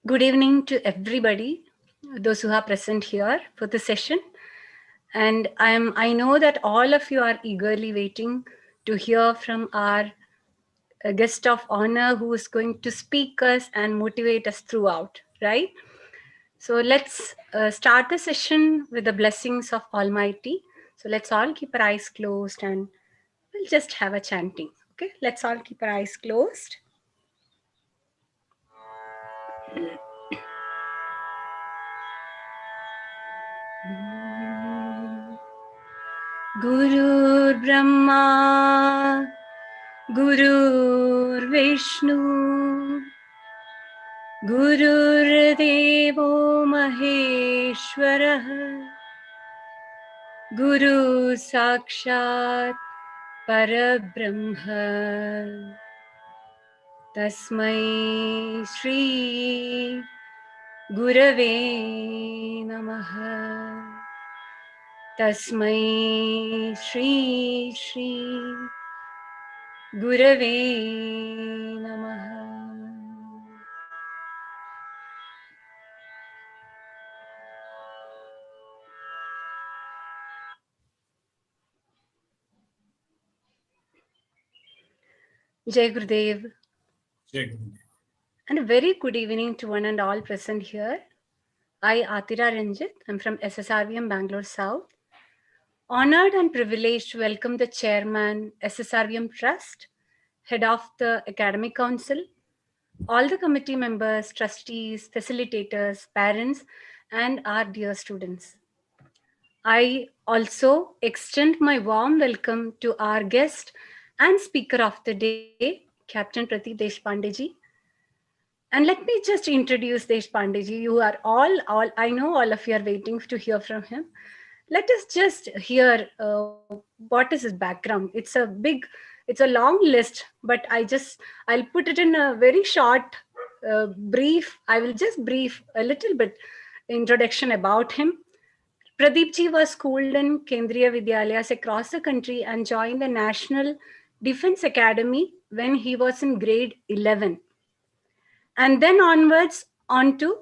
Good evening to everybody, those who are present here for the session. And I know that all of you are eagerly waiting to hear from our guest of honor who is going to speak us and motivate us throughout, right? So let's start the session with the blessings of Almighty. So let's all keep our eyes closed and we'll just have a chanting. Okay, let's all keep our eyes closed. Gurur Brahma Gurur Vishnu Gurur Devo Maheshwarah Guru Sakshat Parabrahma Tasmai Shri Gurave Namaha Tasmai Shri Gurave Namaha. Jai Gurudev. Jai Gurudev. And a very good evening to one and all present here. I, Atira Ranjit, I'm from SSRVM Bangalore South. Honored and privileged to welcome the chairman, SSRVM Trust, head of the Academic Council, all the committee members, trustees, facilitators, parents, and our dear students. I also extend my warm welcome to our guest and speaker of the day, Captain Pradeep Deshpande ji. And let me just introduce Deshpande ji. You are all, I know all of you are waiting to hear from him. Let us just hear what is his background. It's a long list, but I'll put it in a very short, brief. I will just brief a little bit introduction about him. Pradeep ji was schooled in Kendriya Vidyalayas across the country and joined the National Defense Academy when he was in grade 11. And then onwards onto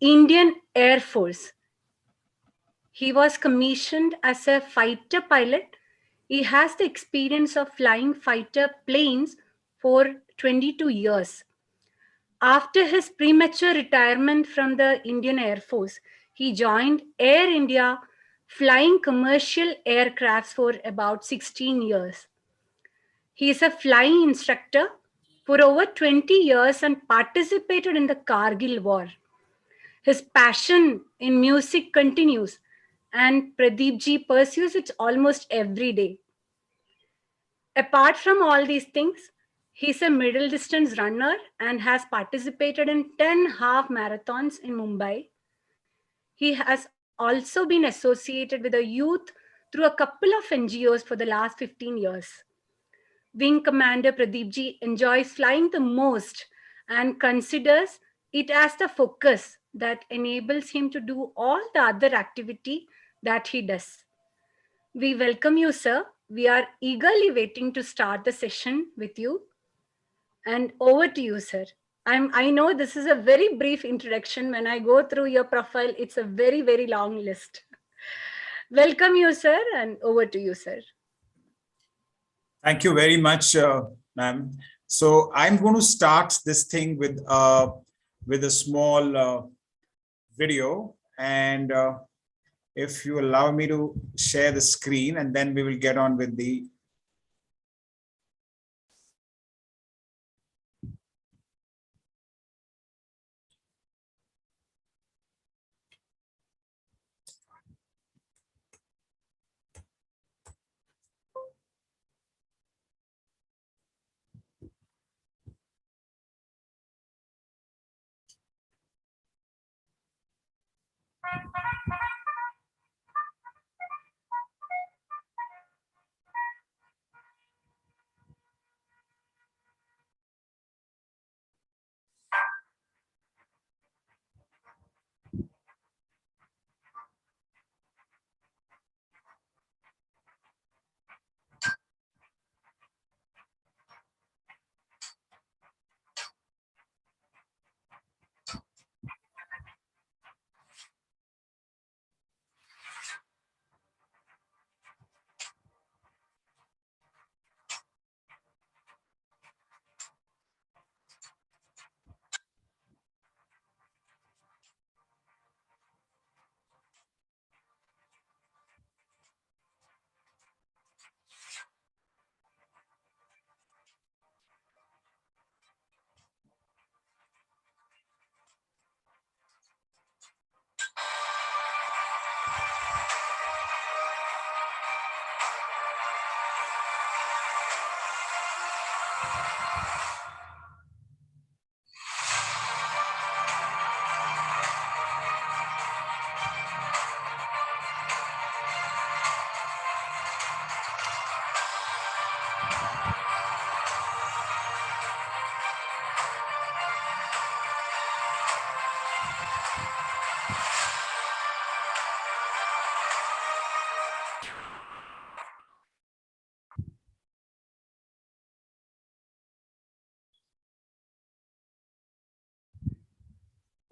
Indian Air Force. He was commissioned as a fighter pilot. He has the experience of flying fighter planes for 22 years. After his premature retirement from the Indian Air Force, he joined Air India, flying commercial aircrafts for about 16 years. He is a flying instructor for over 20 years and participated in the Kargil War. His passion in music continues, and Pradeep ji pursues it almost every day. Apart from all these things, he's a middle distance runner and has participated in 10 half marathons in Mumbai. He has also been associated with the youth through a couple of NGOs for the last 15 years. Wing Commander Pradeep ji enjoys flying the most and considers it as the focus that enables him to do all the other activity that he does. We welcome you, sir. We are eagerly waiting to start the session with you. And over to you, sir. I know this is a very brief introduction. When I go through your profile, it's a very, very long list. Welcome you, sir, and over to you, sir. Thank you very much, ma'am. So I'm going to start this thing with a small video, and if you allow me to share the screen, and then we will get on with the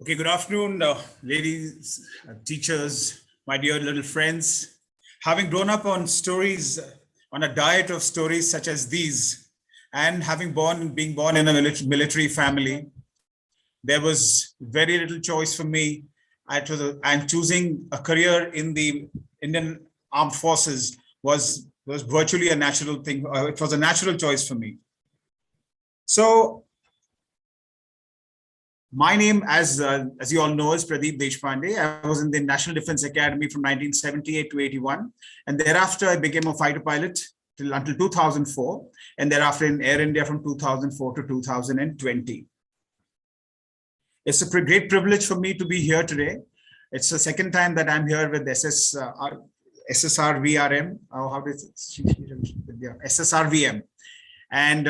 Okay, good afternoon, ladies, teachers, my dear little friends. Having grown up on stories, on a diet of stories such as these, and being born in a military family, there was very little choice for me. And choosing a career in the Indian Armed Forces was virtually a natural thing. It was a natural choice for me. So my name, as you all know, is Pradeep Deshpande. I was in the National Defense Academy from 1978 to 81. And thereafter, I became a fighter pilot until 2004. And thereafter in Air India from 2004 to 2020. It's a great privilege for me to be here today. It's the second time that I'm here with SSRVRM. How does it? SSRVM. And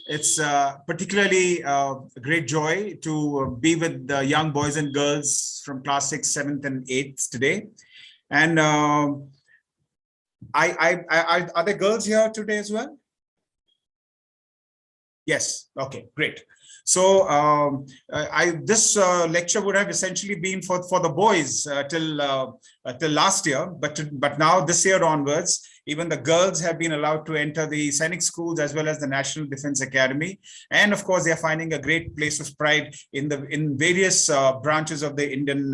it's particularly a great joy to be with the young boys and girls from class 6th, 7th, and 8th today. And are there girls here today as well? Yes. Okay, great. So this lecture would have essentially been for the boys till last year, but now this year onwards, even the girls have been allowed to enter the Sainik schools as well as the National Defense Academy, and of course they are finding a great place of pride in various branches of the Indian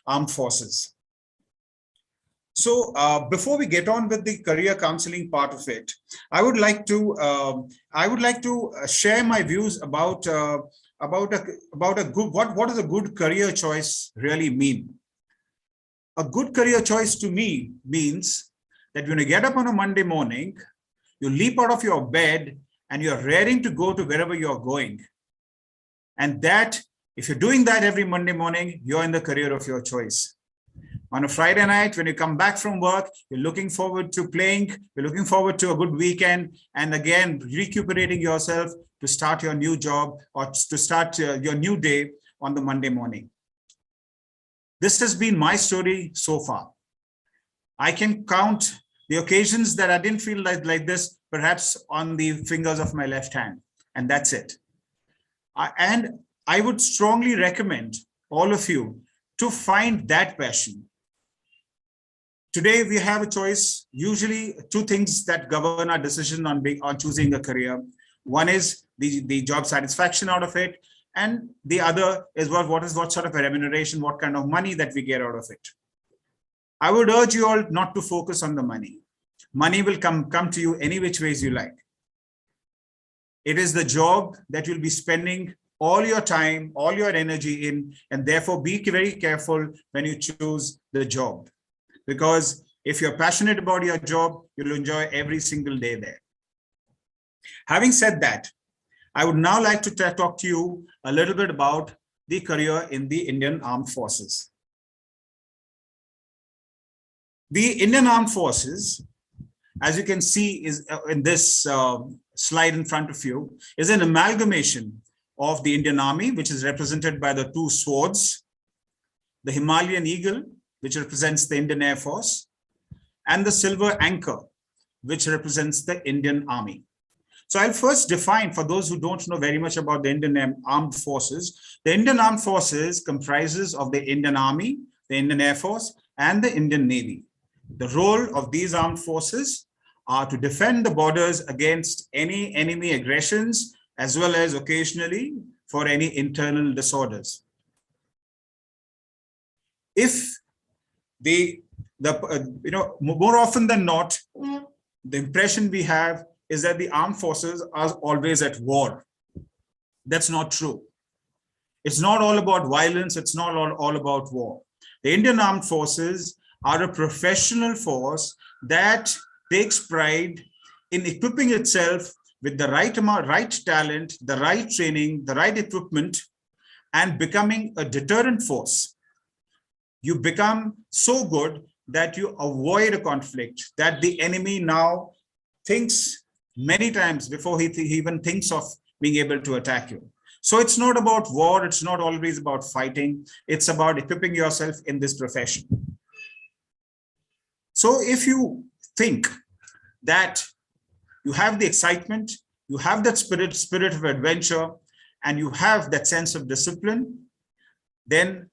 Armed Forces. So before we get on with the career counseling part of it, I would like to share my views about a good what does a good career choice really mean. A good career choice to me means that when you get up on a Monday morning, you leap out of your bed and you're raring to go to wherever you're going. And that, if you're doing that every Monday morning, you're in the career of your choice. On a Friday night, when you come back from work, you're looking forward to playing, you're looking forward to a good weekend, and again, recuperating yourself to start your new job or to start your new day on the Monday morning. This has been my story so far. I can count the occasions that I didn't feel like this, perhaps on the fingers of my left hand, and that's it. And I would strongly recommend all of you to find that passion. Today, we have a choice, usually two things that govern our decision on choosing a career. One is the job satisfaction out of it, and the other is what sort of a remuneration, what kind of money that we get out of it. I would urge you all not to focus on the money. Money will come to you any which ways you like. It is the job that you'll be spending all your time, all your energy in, and therefore be very careful when you choose the job. Because if you're passionate about your job, you'll enjoy every single day there. Having said that, I would now like to talk to you a little bit about the career in the Indian Armed Forces. The Indian Armed Forces, as you can see is in this slide in front of you, is an amalgamation of the Indian Army, which is represented by the two swords, the Himalayan Eagle, which represents the Indian Air Force, and the Silver Anchor, which represents the Indian Army. So I'll first define, for those who don't know very much about the Indian Armed Forces, the Indian Armed Forces comprises of the Indian Army, the Indian Air Force, and the Indian Navy. The role of these armed forces are to defend the borders against any enemy aggressions, as well as occasionally for any internal disorders. If more often than not, the impression we have is that the armed forces are always at war. That's not true. It's not all about violence. It's not all about war. The Indian Armed Forces are a professional force that takes pride in equipping itself with the right talent, the right training, the right equipment, and becoming a deterrent force. You become so good that you avoid a conflict that the enemy now thinks many times before he even thinks of being able to attack you. So it's not about war. It's not always about fighting. It's about equipping yourself in this profession. So if you think that you have the excitement, you have that spirit of adventure, and you have that sense of discipline, then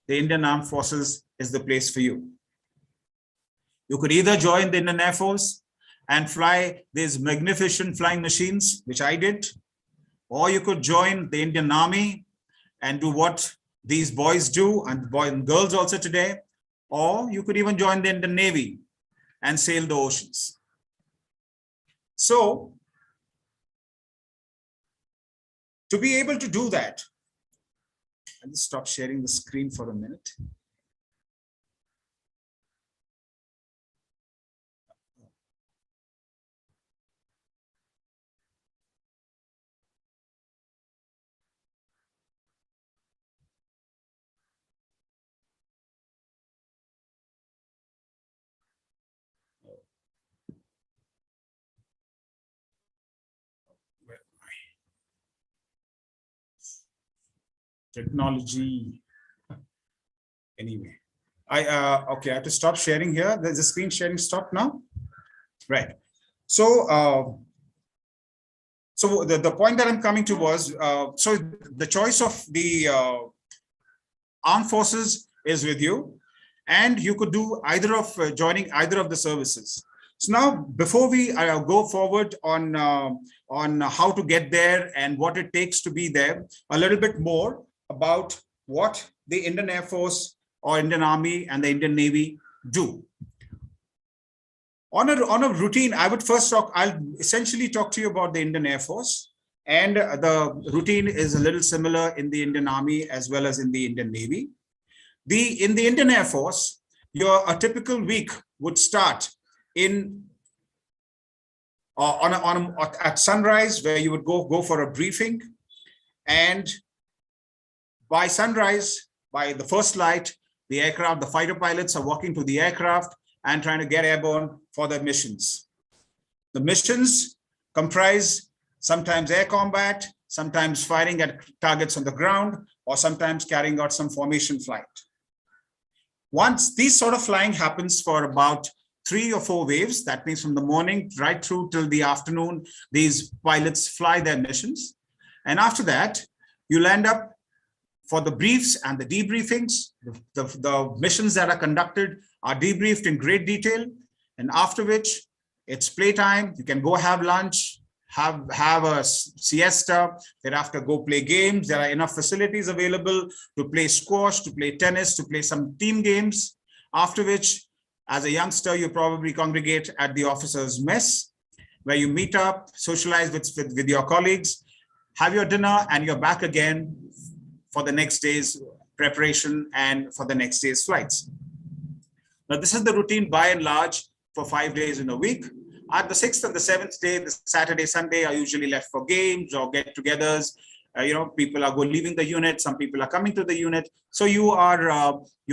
the Indian Armed Forces is the place for you. You could either join the Indian Air Force and fly these magnificent flying machines, which I did, or you could join the Indian Army and do what these boys do, and boys and girls also today, or you could even join the Indian Navy and sail the oceans. So, to be able to do that, I'll just stop sharing the screen for a minute. Technology. Anyway, okay, I have to stop sharing here. There's a screen sharing stop now. Right. So, so the point that I'm coming to was, so the choice of the armed forces is with you, and you could do either of joining either of the services. So now, before we go forward on how to get there and what it takes to be there, a little bit more about what the Indian Air Force or Indian Army and the Indian Navy do. On a routine, I would first I'll essentially talk to you about the Indian Air Force, and the routine is a little similar in the Indian Army as well as in the Indian Navy. In the Indian Air Force, a typical week would start at sunrise, where you would go for a briefing, and by sunrise, by the first light, the aircraft, the fighter pilots are walking to the aircraft and trying to get airborne for their missions. The missions comprise sometimes air combat, sometimes firing at targets on the ground, or sometimes carrying out some formation flight. Once these sort of flying happens for about 3 or 4 waves, that means from the morning right through till the afternoon, these pilots fly their missions. And after that, you'll end up for the briefs and the debriefings. The missions that are conducted are debriefed in great detail, and after which it's playtime. You can go have lunch, have a siesta, thereafter go play games. There are enough facilities available to play squash, to play tennis, to play some team games. After which, as a youngster, you probably congregate at the officers' mess, where you meet up, socialize with your colleagues, have your dinner, and you're back again for the next day's preparation and for the next day's flights. Now, this is the routine by and large for 5 days in a week. At the 6th and the 7th day, the Saturday, Sunday are usually left for games or get-togethers. People are leaving the unit. Some people are coming to the unit. So you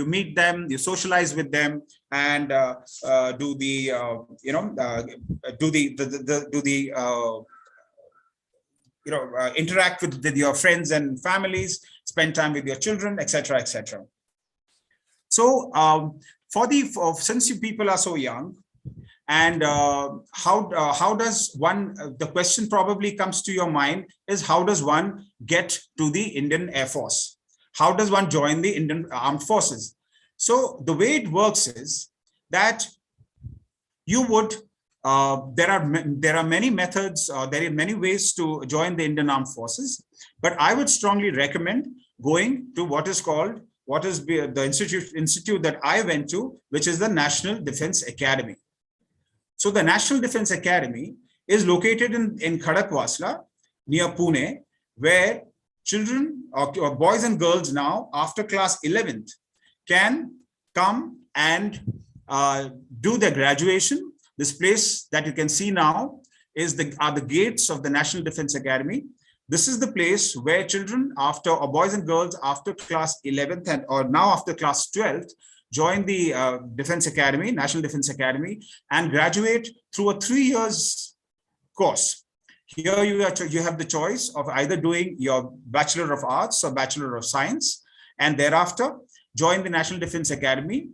meet them, you socialize with them, and interact with your friends and families, spend time with your children, etc., etc. So since you people are so young, and how does one, the question probably comes to your mind is, how does one get to the Indian Air Force? How does one join the Indian Armed Forces? So the way it works is that you would, there are many methods, there are many ways to join the Indian Armed Forces, but I would strongly recommend going to what is the institute that I went to, which is the National Defense Academy. So the National Defense Academy is located in Khadakwasla near Pune, where children or boys and girls now after class 11th can come and do their graduation. This place that you can see now are the gates of the National Defense Academy. This is the place where children or boys and girls after class 11th or now after class 12th join the National Defense Academy, and graduate through a 3 years course. Here you have the choice of either doing your Bachelor of Arts or Bachelor of Science, and thereafter join the National Defense Academy.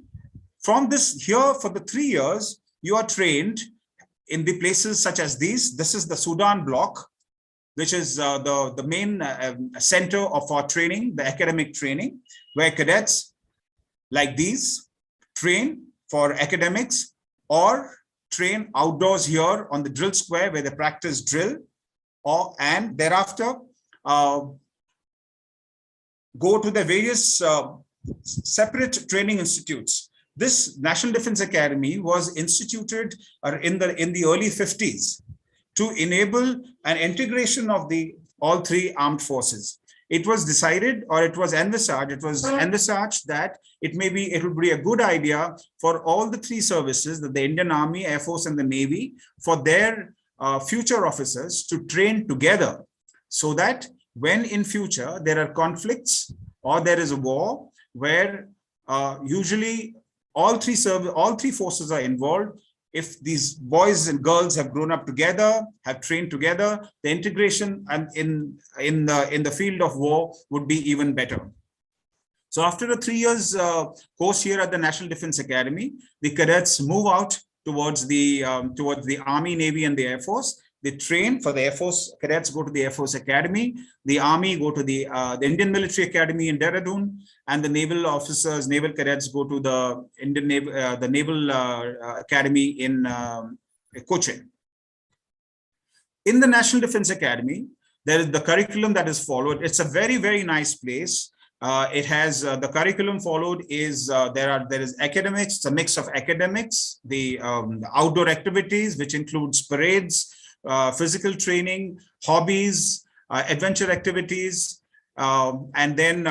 From this here, for the 3 years, you are trained in the places such as these. This is the Sudan block. which is the main center of our training, the academic training, where cadets like these train for academics or train outdoors here on the drill square where they practice drill, and thereafter go to the various separate training institutes. This National Defense Academy was instituted in the early 50s to enable an integration of all three armed forces. It was decided, or it was envisaged that it would be a good idea for all the three services, the Indian Army, Air Force, and the Navy, for their future officers to train together, so that when in future there are conflicts or there is a war where usually all three forces are involved, if these boys and girls have grown up together, have trained together, the integration and in the field of war would be even better. So after a 3 years course here at the National Defense Academy, the cadets move out towards the Army, Navy, and the Air Force. They train for the Air Force. Cadets go to the Air Force Academy. The Army go to the Indian Military Academy in Dehradun, and the naval officers, naval cadets go to the Naval Academy in Cochin. In the National Defense Academy, there is the curriculum that is followed. It's a very, very nice place. It has the curriculum followed is there is academics. It's a mix of academics, the outdoor activities, which includes parades, physical training, hobbies, adventure activities, and then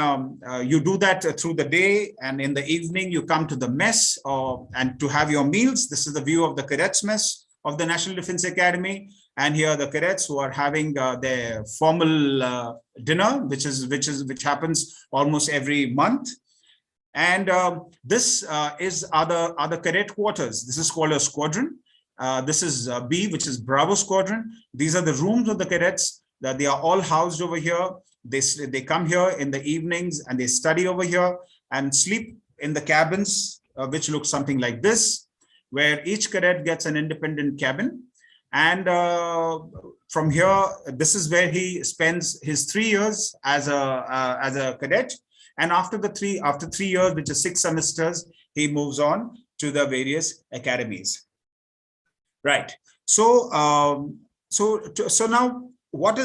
you do that through the day, and in the evening you come to the mess and to have your meals. This is the view of the cadets mess of the National Defense Academy, and here are the cadets who are having their formal dinner, which happens almost every month. And this are the cadet quarters. This is called a squadron. This is B, which is Bravo Squadron. These are the rooms of the cadets. That they are all housed over here. They come here in the evenings and they study over here and sleep in the cabins, which look something like this, where each cadet gets an independent cabin. And from here, this is where he spends his 3 years as a cadet. And after 3 years, which is 6 semesters, he moves on to the various academies. Right. So now, what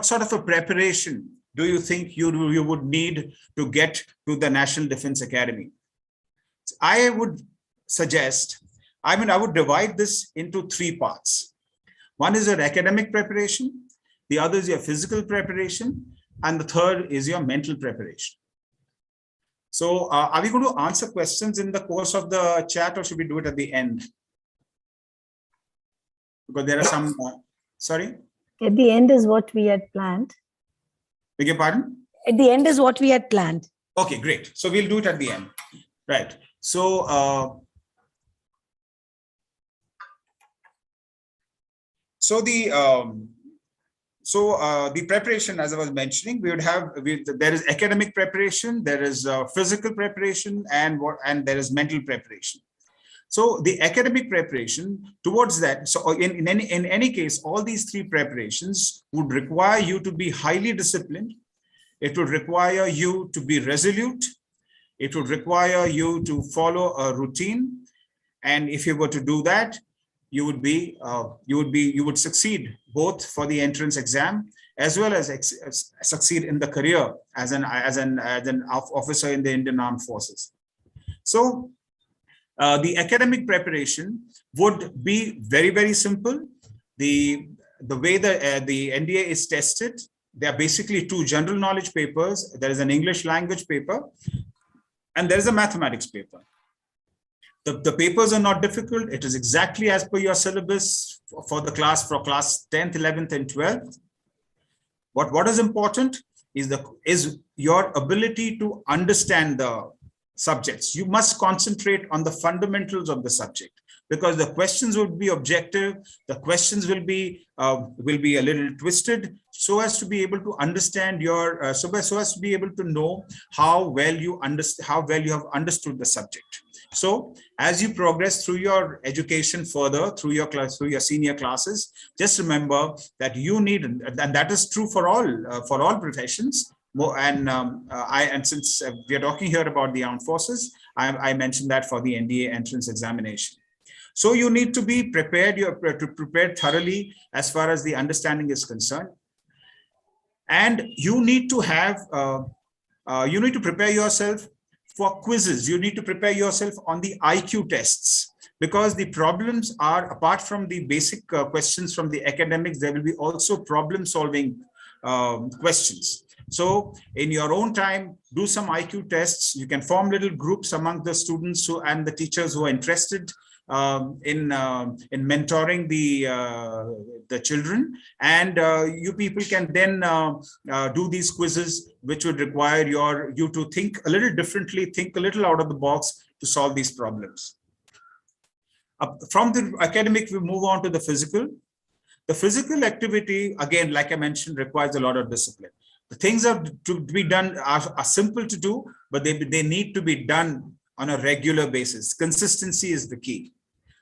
sort of a preparation do you think you would need to get to the National Defense Academy? I would suggest, I would divide this into 3 parts. One is your academic preparation, the other is your physical preparation, and the third is your mental preparation. So are we going to answer questions in the course of the chat, or should we do it at the end? Because there are some, sorry? At the end is what we had planned. Beg your pardon? At the end is what we had planned. Okay, great. So we'll do it at the end. Right. So, the preparation, as I was mentioning, there is academic preparation, there is physical preparation, and there is mental preparation. So the academic preparation towards that, so in any case, all these 3 preparations would require you to be highly disciplined. It would require you to be resolute. It would require you to follow a routine. And if you were to do that, you would succeed both for the entrance exam as well as succeed in the career as an officer in the Indian Armed Forces. So the academic preparation would be very, very simple. The way the NDA is tested, there are basically 2 general knowledge papers. There is an English language paper, and there is a mathematics paper. The papers are not difficult. It is exactly as per your syllabus for class 10th, 11th, and 12th. But what is important is your ability to understand the subjects. You must concentrate on the fundamentals of the subject, because the questions would be objective. The questions will be a little twisted. so as to be able to understand your, so as to be able to know how well you have understood the subject. So as you progress through your education further, through your senior classes, just remember that you need, and that is true for all professions. And since we are talking here about the armed forces, I mentioned that for the NDA entrance examination. So you need to be prepared, prepared thoroughly as far as the understanding is concerned. And you need to have, you need to prepare yourself for quizzes. You need to prepare yourself on the IQ tests, because the problems are, apart from the basic questions from the academics, there will be also problem solving questions. So in your own time, do some IQ tests. You can form little groups among the students and the teachers who are interested in mentoring the children, and you people can then do these quizzes, which would require you to think a little differently, think a little out of the box to solve these problems. From the academic, we move on to the physical. The physical activity, again, like I mentioned, requires a lot of discipline. The things are to be done are simple to do, but they need to be done on a regular basis. Consistency is the key.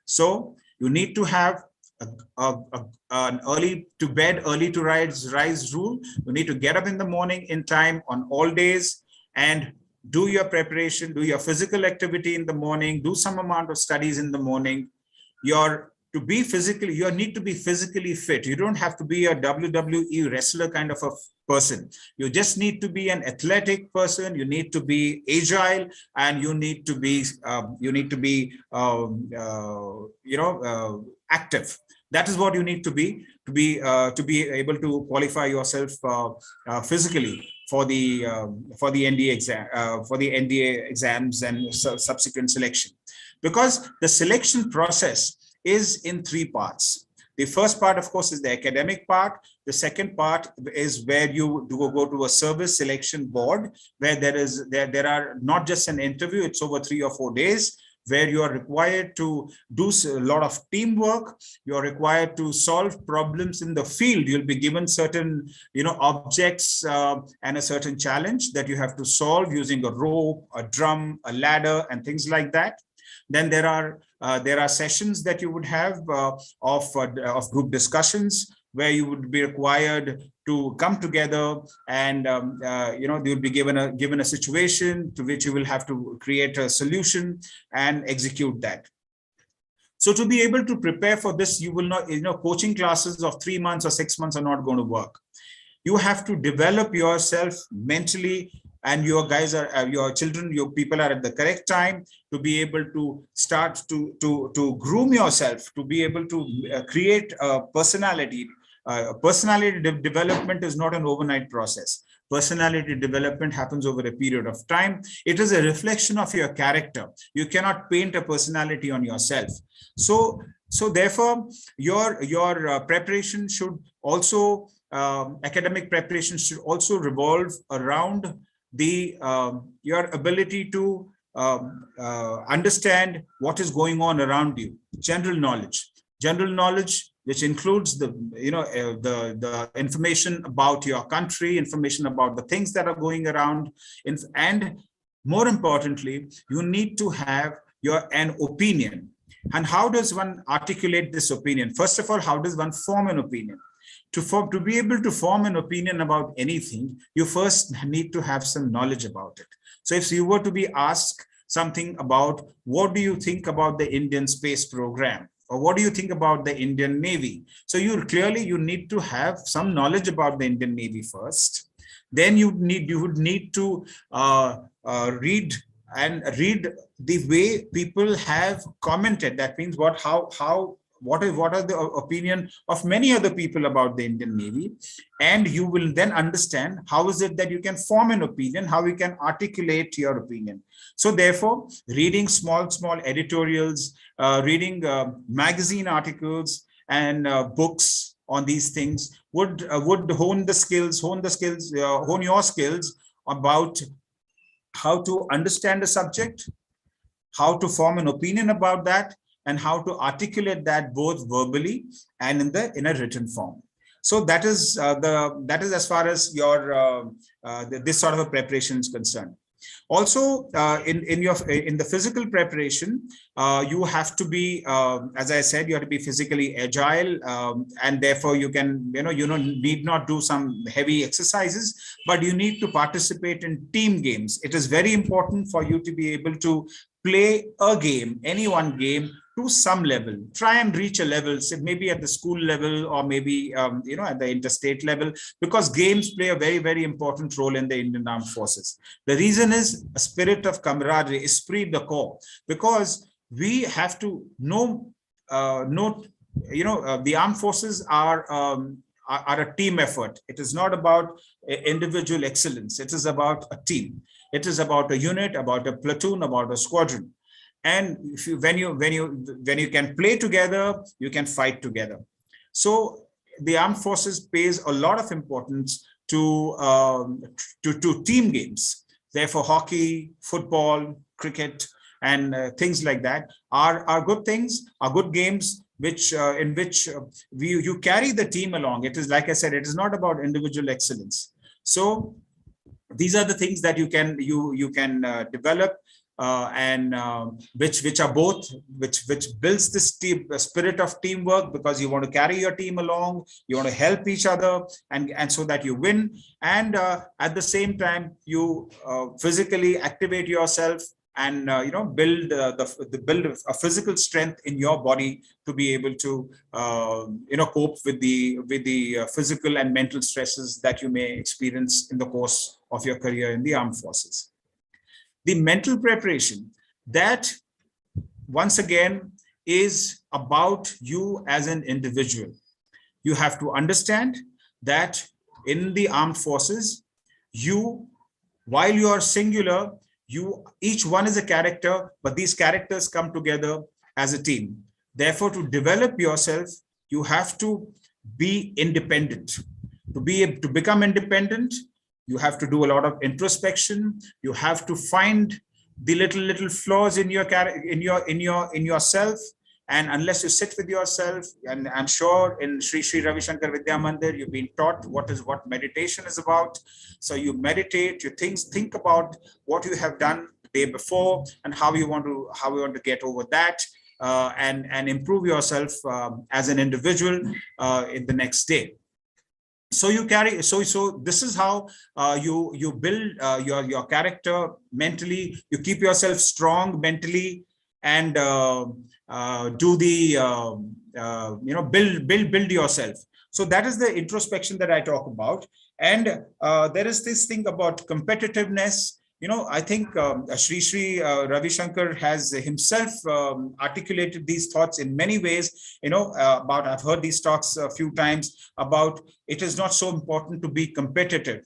So you need to have an early to bed, early to rise rule. You need to get up in the morning in time on all days and do your preparation, do your physical activity in the morning, do some amount of studies in the morning. You need to be physically fit. You don't have to be a WWE wrestler kind of a person. You just need to be an athletic person. You need to be agile, and you need to be active. That is what you need to be able to qualify yourself physically for the NDA exam, for the NDA exams and subsequent selection, because the selection process is in three parts. The first part, of course, is the academic part. The second part is where you go to a service selection board, where there are not just an interview, it's over 3 or 4 days, where you are required to do a lot of teamwork. You are required to solve problems in the field. You'll be given certain, objects and a certain challenge that you have to solve using a rope, a drum, a ladder, and things like that. Then there are sessions that you would have of group discussions, where you would be required to come together and you'll be given a situation to which you will have to create a solution and execute that. So to be able to prepare for this, you will not, coaching classes of 3 months or 6 months are not going to work. You have to develop yourself mentally, and your children, your people are at the correct time to be able to start to groom yourself, to be able to create a personality. Personality development is not an overnight process. Personality development happens over a period of time. It is a reflection of your character. You cannot paint a personality on yourself. So therefore, your preparation should also, academic preparation should also revolve around your ability to understand what is going on around you. General knowledge, which includes the information about your country, information about the things that are going around, and more importantly, you need to have an opinion. And how does one articulate this opinion? First of all, how does one form an opinion? To be able to form an opinion about anything, you first need to have some knowledge about it. So if you were to be asked something about, what do you think about the Indian space program? Or what do you think about the Indian Navy? So you need to have some knowledge about the Indian Navy first. Then you would need to read the way people have commented. That means what are the opinion of many other people about the Indian Navy, and you will then understand how is it that you can form an opinion, how you can articulate your opinion. So therefore, reading small editorials, reading magazine articles and books on these things would hone your skills about how to understand a subject, how to form an opinion about that, and how to articulate that both verbally and in a written form. So that is as far as your this sort of a preparation is concerned. Also, in the physical preparation, you have to be, as I said, you have to be physically agile, and therefore you need not do some heavy exercises, but you need to participate in team games. It is very important for you to be able to play a game, any one game, to some level. Try and reach a level, say maybe at the school level, or maybe at the interstate level, because games play a very, very important role in the Indian Armed Forces. The reason is a spirit of camaraderie, esprit de corps, because we have to know, the armed forces are a team effort. It is not about individual excellence. It is about a team. It is about a unit, about a platoon, about a squadron. And when you can play together, you can fight together. So the armed forces pays a lot of importance to team games. Therefore, hockey, football, cricket, and things like that are good things, are good games, in which you carry the team along. It is, like I said, it is not about individual excellence. So these are the things that you can develop, and which are both, which builds this spirit of teamwork, because you want to carry your team along, you want to help each other, and so that you win, and at the same time you physically activate yourself, and build a physical strength in your body to be able to cope with the physical and mental stresses that you may experience in the course of your career in the armed forces. The mental preparation, that once again is about you as an individual. You have to understand that in the armed forces, while you are singular, each one is a character, but these characters come together as a team. Therefore, to develop yourself, you have to be independent. To become independent, you have to do a lot of introspection. You have to find the little flaws in yourself. And unless you sit with yourself, and I'm sure in Sri Sri Ravi Shankar Vidya Mandir, you've been taught what meditation is about. So you meditate, you think about what you have done the day before and how you want to get over that, and improve yourself as an individual in the next day. So you carry, so this is how you build your character mentally. You keep yourself strong mentally, and build yourself. So that is the introspection that I talk about. And there is this thing about competitiveness. I think Sri Sri Ravi Shankar has himself articulated these thoughts in many ways. I've heard these talks a few times about it is not so important to be competitive.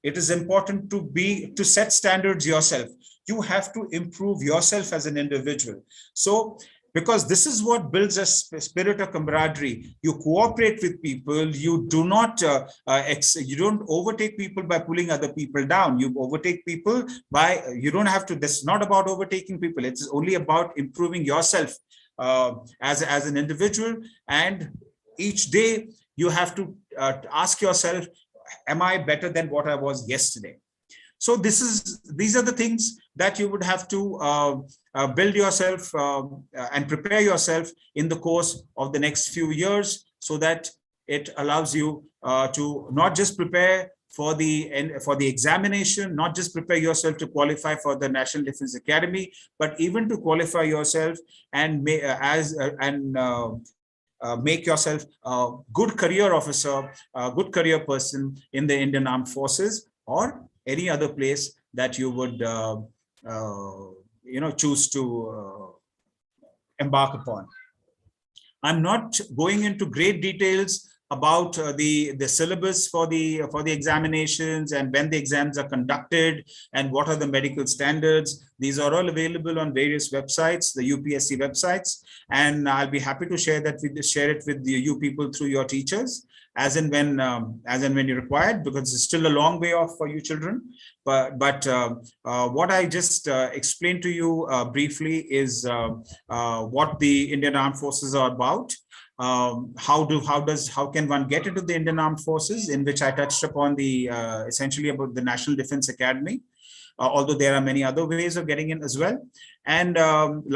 It is important to set standards yourself. You have to improve yourself as an individual. So, because this is what builds a spirit of camaraderie. You cooperate with people. You do not, you don't overtake people by pulling other people down. You overtake people by, you don't have to, this is not about overtaking people. It's only about improving yourself as an individual. And each day you have to ask yourself, am I better than what I was yesterday? So these are the things that you would have to build yourself and prepare yourself in the course of the next few years, so that it allows you to not just prepare for the examination, not just prepare yourself to qualify for the National Defence Academy, but even to qualify yourself and make yourself a good career officer, a good career person in the Indian Armed Forces, or any other place that you would choose to embark upon. I'm not going into great details about the syllabus for the examinations and when the exams are conducted and what are the medical standards. These are all available on various websites, the UPSC websites, and I'll be happy to share it with you people through your teachers as and when you required, because it's still a long way off for you children. But what I just explained to you briefly is what the Indian Armed Forces are about. how can one get into the Indian Armed Forces, in which I touched upon the essentially about the National Defense Academy, although there are many other ways of getting in as well. And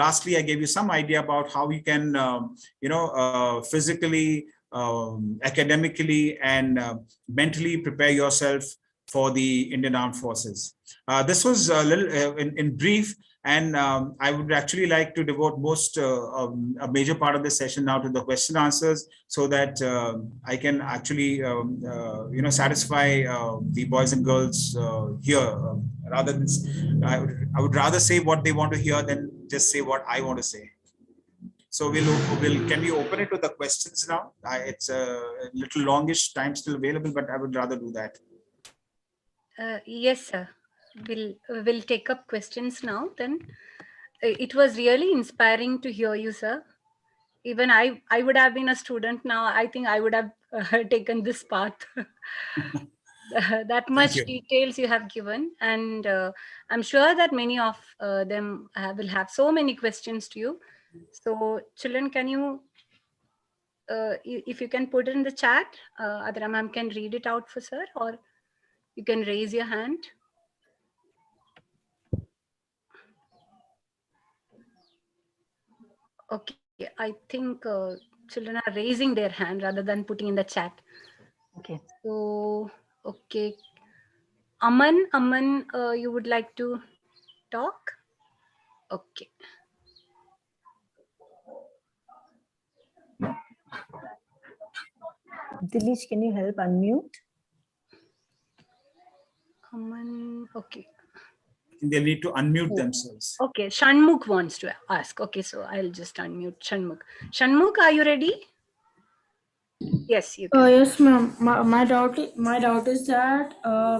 lastly, I gave you some idea about how you can physically, academically, and mentally prepare yourself for the Indian Armed Forces. This was a little in brief, and I would actually like to devote a major part of the session now to the question answers, so that I can actually satisfy the boys and girls here. Rather than I would rather say what they want to hear than just say what I want to say. So can we open it to the questions now? It's a little longish, time still available, but I would rather do that. Yes, sir. We'll take up questions now. Then it was really inspiring to hear you, sir. Even I would have been a student now. I think I would have taken this path. That much details you have given, and I'm sure that many of them will have so many questions to you. So children, can you, if you can put it in the chat, Adira ma'am can read it out for sir, or you can raise your hand. Okay, I think children are raising their hand rather than putting in the chat. Okay. So, okay. Aman, you would like to talk? Okay. Dilish, can you help unmute? Aman, okay. They'll need to unmute themselves. Okay, Shanmukh wants to ask. Okay, so I'll just unmute Shanmukh. Shanmukh, are you ready? Yes, you can. Yes, ma'am. My doubt is that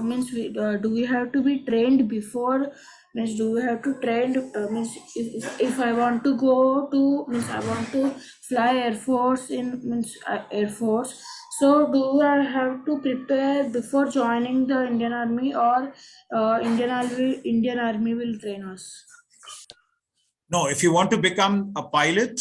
means do we have to be trained before? Means do we have to train? Means if I want to go to I want to fly Air Force Air Force. So do I have to prepare before joining the Indian Army, or Indian Army will train us? No, if you want to become a pilot,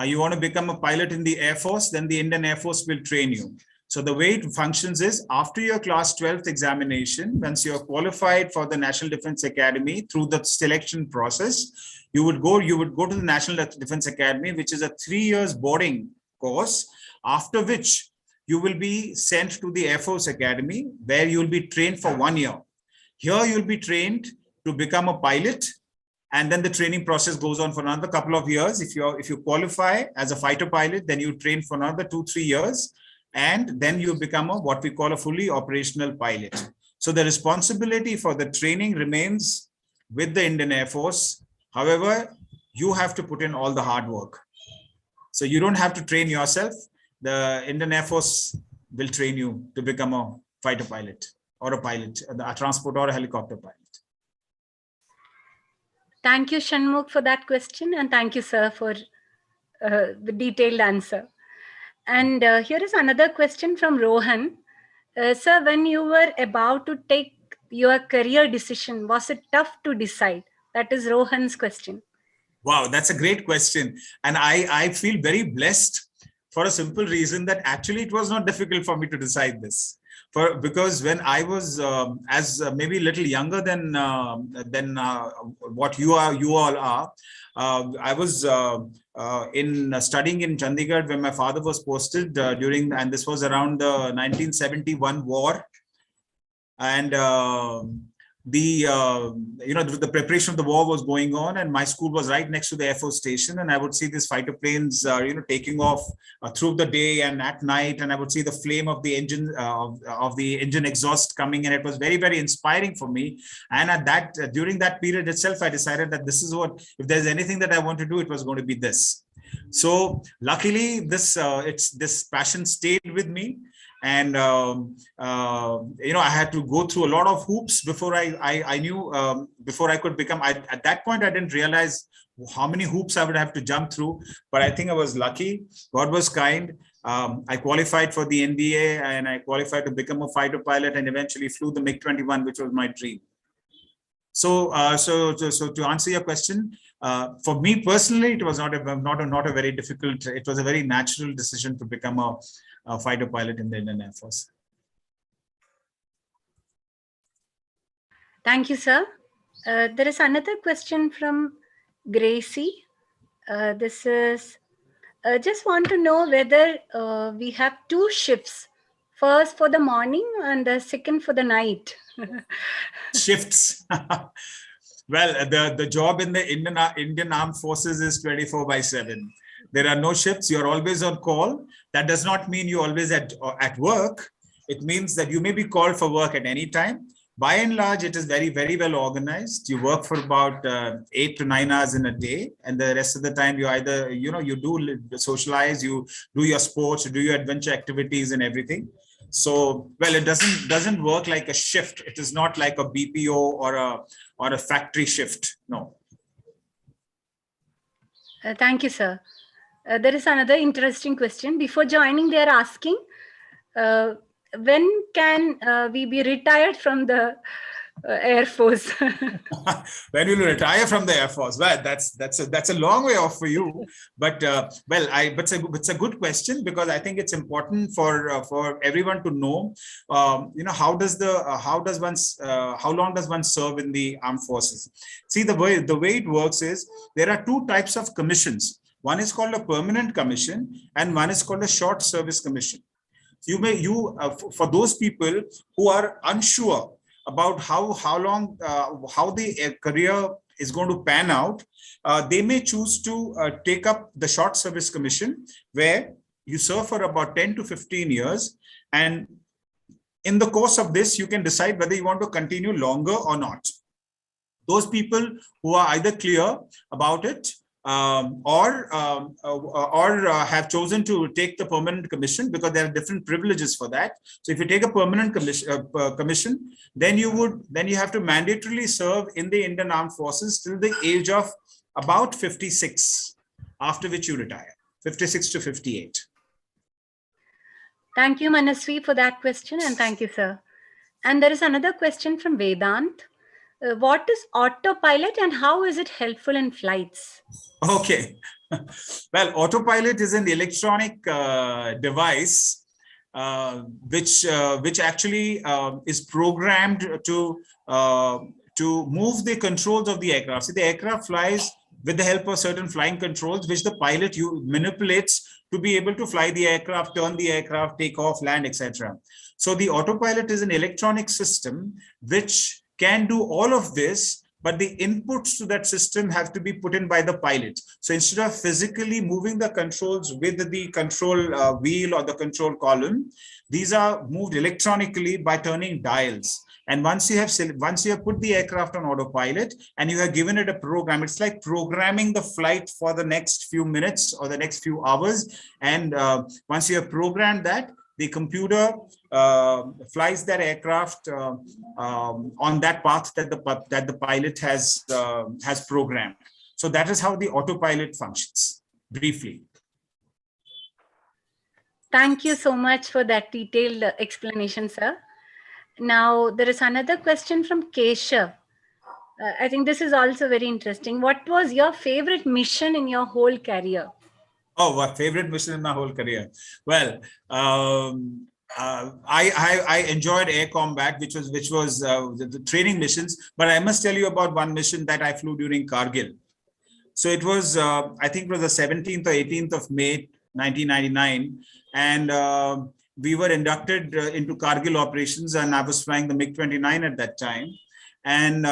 you want to become a pilot in the Air Force, then the Indian Air Force will train you. So the way it functions is, after your class 12th examination, once you're qualified for the National Defense Academy through the selection process, you would go to the National Defense Academy, which is a 3 years boarding course, after which you will be sent to the Air Force Academy, where you'll be trained for 1 year. Here you'll be trained to become a pilot, and then the training process goes on for another couple of years. If you qualify as a fighter pilot, then you train for another 2-3 years, and then you become what we call a fully operational pilot. So the responsibility for the training remains with the Indian Air Force. However, you have to put in all the hard work. So you don't have to train yourself. The Indian Air Force will train you to become a fighter pilot or a pilot, a transport or a helicopter pilot. Thank you, Shanmukh, for that question. And thank you, sir, for the detailed answer. And here is another question from Rohan. Sir, when you were about to take your career decision, was it tough to decide? That is Rohan's question. Wow, that's a great question. And I feel very blessed for a simple reason that actually it was not difficult for me to decide this. Because when I was maybe a little younger than what you all are, I was studying in Chandigarh, where my father was posted and this was around the 1971 war, and the preparation of the war was going on, and my school was right next to the Air Force station, and I would see these fighter planes taking off through the day and at night, and I would see the flame of the engine of the engine exhaust coming, and it was very, very inspiring for me. And at that during that period itself, I decided that this is what, if there's anything that I want to do, it was going to be this. So luckily this passion stayed with me. And I had to go through a lot of hoops before I knew before I could become. At that point, I didn't realize how many hoops I would have to jump through. But I think I was lucky. God was kind. I qualified for the NDA, and I qualified to become a fighter pilot, and eventually flew the MiG-21, which was my dream. So to answer your question, for me personally, it was not a very difficult. It was a very natural decision to become a fighter pilot in the Indian Air Force. Thank you, sir. There is another question from Gracie. This is, just want to know whether we have two shifts, first for the morning and the second for the night. Shifts. Well, the job in the Indian Armed Forces is 24/7. There are no shifts. You're always on call. That does not mean you're always at work. It means that you may be called for work at any time. By and large, it is very, very well organized. You work for about 8 to 9 hours in a day, and the rest of the time you either, you do socialize, you do your sports, you do your adventure activities and everything. So, well, it doesn't work like a shift. It is not like a BPO or a factory shift. No. Thank you, sir. There is another interesting question. Before joining, they are asking, when can we be retired from the Air Force? When will you retire from the Air Force? Well, that's a long way off for you. But but it's a good question, because I think it's important for everyone to know. How long does one serve in the armed forces? See, the way it works is there are two types of commissions. One is called a permanent commission, and one is called a short service commission. For those people who are unsure about how the career is going to pan out, they may choose to take up the short service commission, where you serve for about 10 to 15 years. And in the course of this, you can decide whether you want to continue longer or not. Those people who are either clear about it, or have chosen to take the permanent commission, because there are different privileges for that. So if you take a permanent commission, then you have to mandatorily serve in the Indian Armed Forces till the age of about 56, after which you retire, 56 to 58. Thank you, Manasvi, for that question, and thank you, sir. And there is another question from Vedant. What is autopilot and how is it helpful in flights? Okay. Well, autopilot is an electronic device which actually is programmed to move the controls of the aircraft. See, the aircraft flies with the help of certain flying controls, which the pilot manipulates to be able to fly the aircraft, turn the aircraft, take off, land, etc. So the autopilot is an electronic system which can do all of this, but the inputs to that system have to be put in by the pilot. So instead of physically moving the controls with the control wheel or the control column, these are moved electronically by turning dials. And once you have put the aircraft on autopilot and you have given it a program, it's like programming the flight for the next few minutes or the next few hours. And once you have programmed that, the computer flies that aircraft on that path that the pilot has programmed. So that is how the autopilot functions, briefly. Thank you so much for that detailed explanation, sir. Now, there is another question from Keshav. I think this is also very interesting. What was your favorite mission in your whole career? Oh, what favorite mission in my whole career? Well, I enjoyed air combat, which was the training missions. But I must tell you about one mission that I flew during Kargil. So it was, I think it was the 17th or 18th of May, 1999. And we were inducted into Kargil operations, and I was flying the MiG-29 at that time. And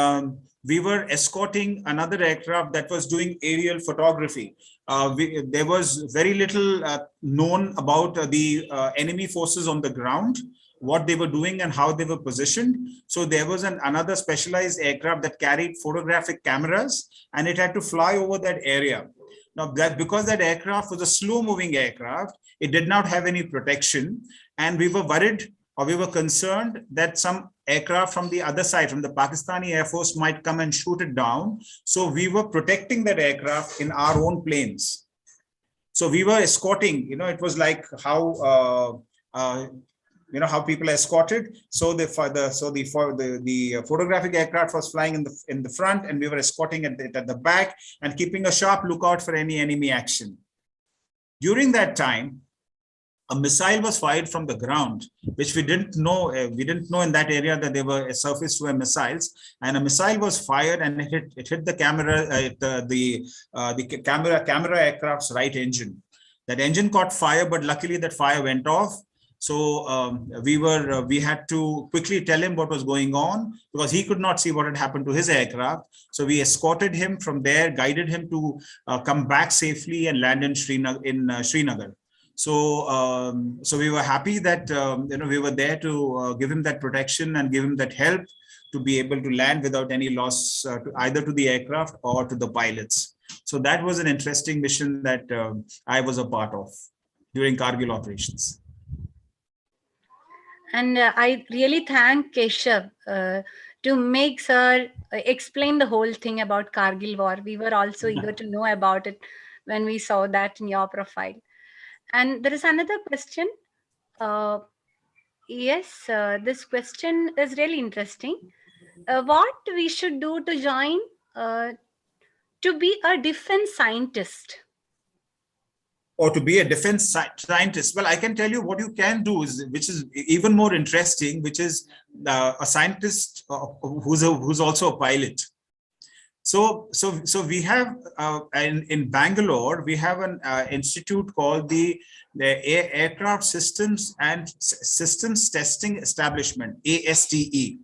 we were escorting another aircraft that was doing aerial photography. There was very little known about the enemy forces on the ground, what they were doing and how they were positioned. So there was another specialized aircraft that carried photographic cameras, and it had to fly over that area. Now, because that aircraft was a slow-moving aircraft, it did not have any protection, and we were worried, or we were concerned that some aircraft from the other side, from the Pakistani Air Force, might come and shoot it down. So we were protecting that aircraft in our own planes. So we were escorting, it was like how you know how people are escorted. So the photographic aircraft was flying in the front, and we were escorting it at the back and keeping a sharp lookout for any enemy action. During that time, a missile was fired from the ground, which we didn't know. We didn't know in that area that they were surface-to-air missiles. And a missile was fired, and it hit the camera, camera aircraft's right engine. That engine caught fire, but luckily that fire went off. So we had to quickly tell him what was going on, because he could not see what had happened to his aircraft. So we escorted him from there, guided him to come back safely and land in Srinagar. So we were happy that we were there to give him that protection and give him that help to be able to land without any loss either to the aircraft or to the pilots. So that was an interesting mission that I was a part of during Kargil operations. And I really thank Keshav to make sir explain the whole thing about Kargil war. We were also eager to know about it when we saw that in your profile. And there is another question. Yes, this question is really interesting. What we should do to join to be a defense scientist? Or to be a defense scientist? Well, I can tell you what you can do, which is even more interesting, which is a scientist who's also a pilot. So we have in Bangalore, we have an institute called the Aircraft Systems and Systems Testing Establishment, ASTE.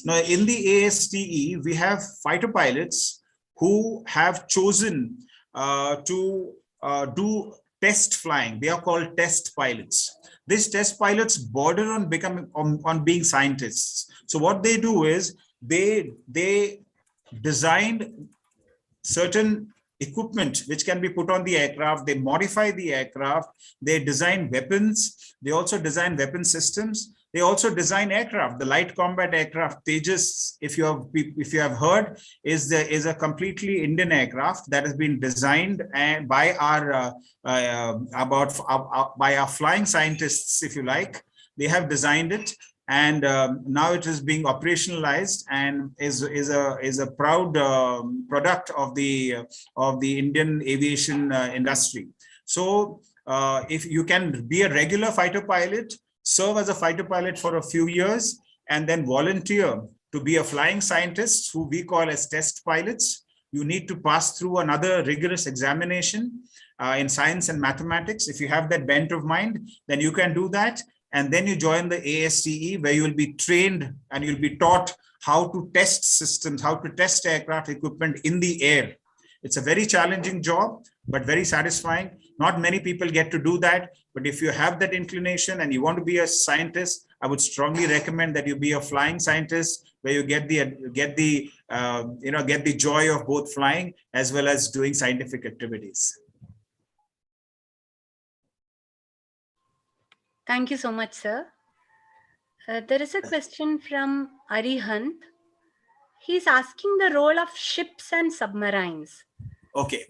Now, in the ASTE, we have fighter pilots who have chosen to do test flying. They are called test pilots. These test pilots border on being scientists. So what they do is they designed certain equipment which can be put on the aircraft. They modify the aircraft. They design weapons. They also design weapon systems. They also design aircraft. The light combat aircraft Tejas, if you have heard, is a completely Indian aircraft that has been designed by our flying scientists, if you like. They have designed it, and now it is being operationalized and is a proud product of the Indian aviation industry. So if you can be a regular fighter pilot, serve as a fighter pilot for a few years, and then volunteer to be a flying scientist, who we call as test pilots, you need to pass through another rigorous examination in science and mathematics. If you have that bent of mind, then you can do that. And then you join the ASTE, where you will be trained and you'll be taught how to test systems, how to test aircraft equipment in the air. It's a very challenging job, but very satisfying. Not many people get to do that, but if you have that inclination and you want to be a scientist, I would strongly recommend that you be a flying scientist, where you get the joy of both flying as well as doing scientific activities. Thank you so much, sir. There is a question from Arihant. He's asking the role of ships and submarines. Okay.